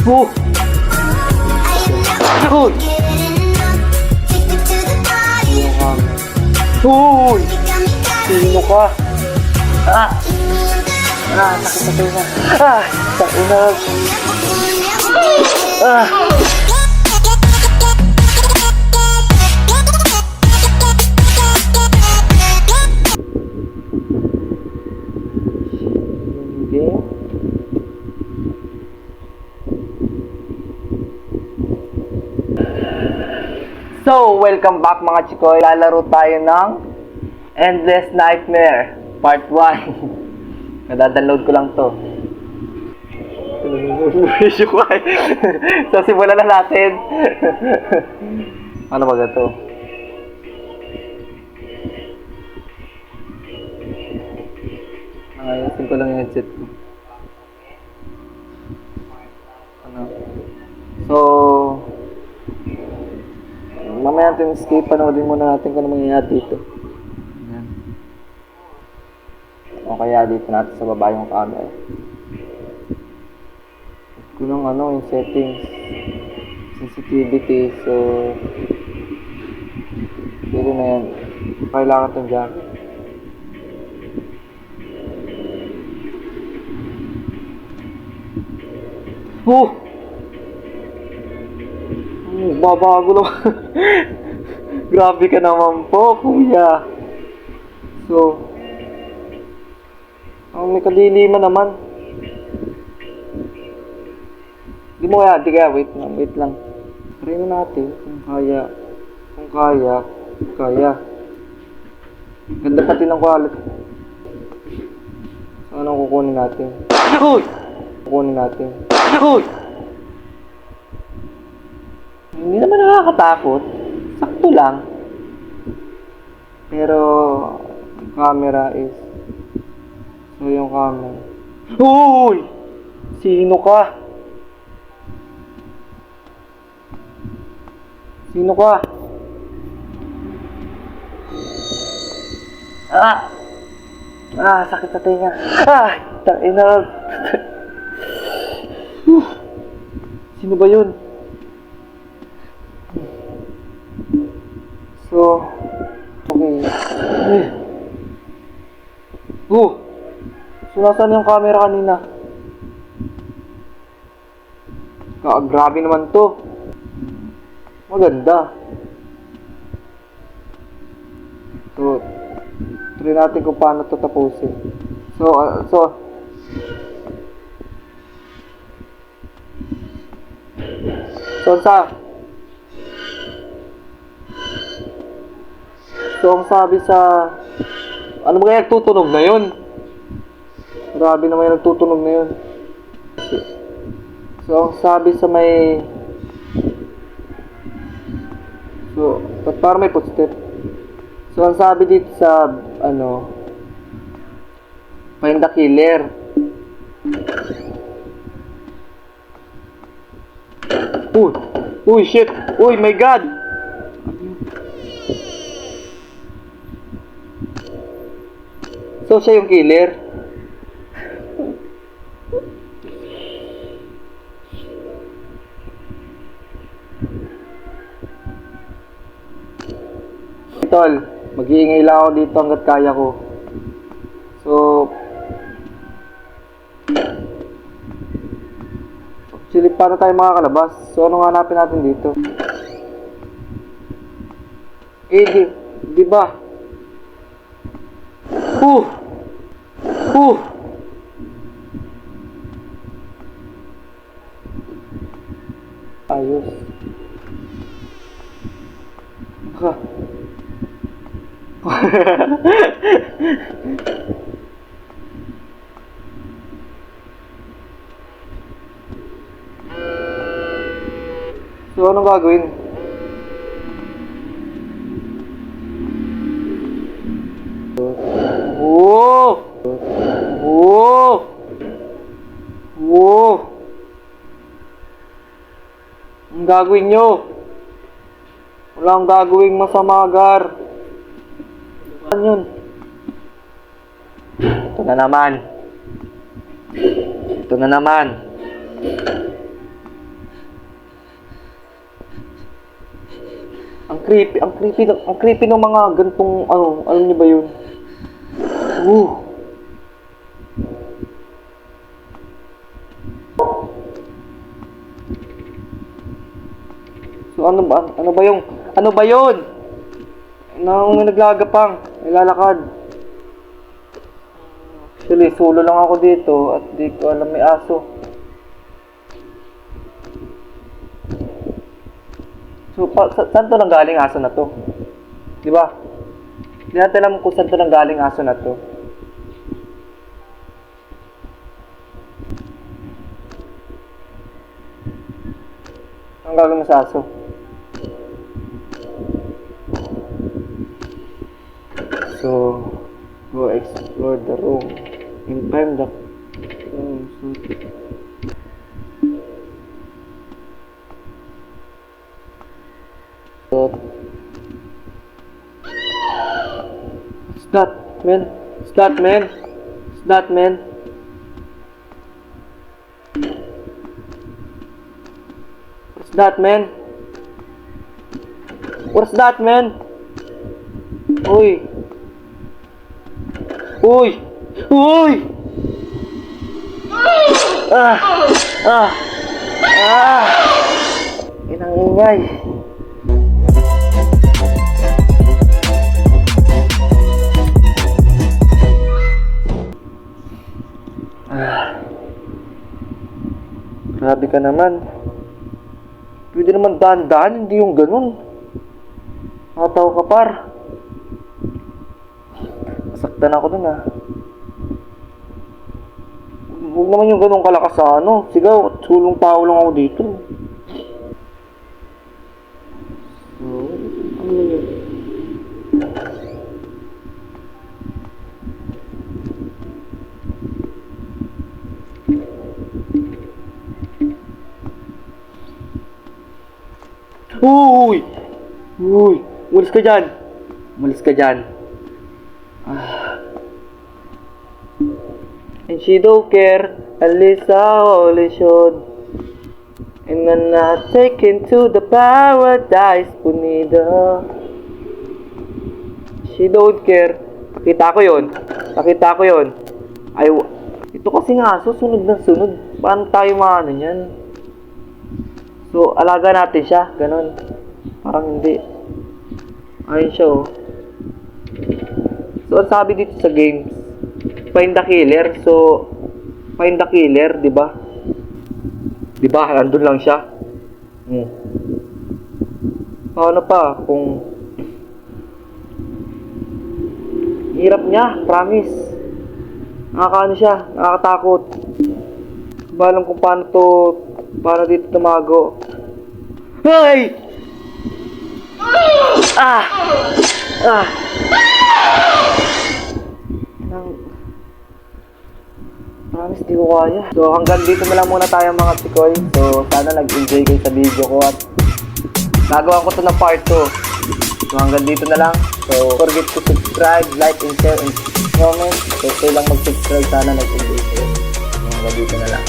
Oh! Uy! Uy! Sino ka? Ah! Sakit na tayo na. Tainag. So, welcome back mga chikoy. Lalaro tayo ng Endless Nightmare Part 1. Nadadownload ko lang to. So, simulan na natin. Ano ba ito? Ayusin ko lang yung headset ko. So, mamaya natin escape, panoodin muna natin kung ano mangyayari dito. Ayan. O kaya dito natin sa baba yung camera. Kung yung settings, sensitivity, so pwede na yan. Kailangan itong jacket. Babago naman. Grabe ka naman po, kuya. So, may kadiliman naman. Di kaya, wait lang. Try na natin kung kaya. Kaya. Ganda pati ng quality. So, anong kukunin natin? Uy! Hindi naman nakakatakot. Sakto lang. Pero, yung camera is... So, yung camera... Uy! Sino ka? Sakit sa tenga. Tainag. Sino ba yun? So, okay. So, nasaan yung camera kanina? Grabe naman to. Maganda. So, try natin kung paano to tapusin. So, ang sabi sa... Ano ba kaya nagtutunog na yun? Grabe naman yung nagtutunog na yun. So, ang sabi sa may... So, parang may footstep. So, ang sabi dito sa... Find the killer. Uy, shit! Uy, my God! So, siya yung killer. Tol, mag-iingay lang ako dito hanggat kaya ko. So, actually, paano tayo makakalabas? So, anong hanapin natin dito? Di ba? Ayos. So, anong gagawin? Ang gagawin nyo? Wala akong gagawing masama, Gar. Ano yun? Ito na naman. Ang creepy ng mga gantong, alam niyo ba yun? So, ano ba yun? May naglagapang, nilalakad. Actually, solo lang ako dito at di ko alam may aso. So, saan to nanggaling aso na to? Di ba? Hindi natin alam kung saan to nanggaling aso na to. Ang gagawin mo sa aso? So, go explore the room. In time the What's that, man? What's that, man? What's that, man? What's that, man? What's that, man? Uy! Uy! Uy! Inang ingay. Grabe ka naman. Pwede naman dahan-dahan, hindi yung ganun. Nakatawa ka par. Nasaktan ako dun Huwag naman yung ganun kalakas sa Sigaw, sulong tao lang ako dito. So, ano yun? Uy! Uy! Umalis ka dyan! Umalis ka dyan. And she don't care, at least I only should. And I'm not taken to the paradise, Punida. She don't care. Nakita ko yun. Ito kasi nga, susunod na sunod. Paano tayo maano yan? So, alaga natin siya, ganun. Parang hindi. Ayun siya, So, ang sabi dito sa games, find the killer. So, find the killer, di ba? Di ba? Nandun lang siya. Paano pa kung hirap niya, promise. Nakakaano siya, nakakatakot. Balang kung paano dito tumago. Hey! Promise, di ko kaya. So, hanggang dito na lang muna tayo mga chikoy. So, sana nag-enjoy kayo sa video ko at nagawa ko to ng part 2. So, hanggang dito na lang. So, don't forget to subscribe, like, and share, and comment. So, kayo lang mag-subscribe. Sana nag-enjoy kayo. So, hanggang dito na lang.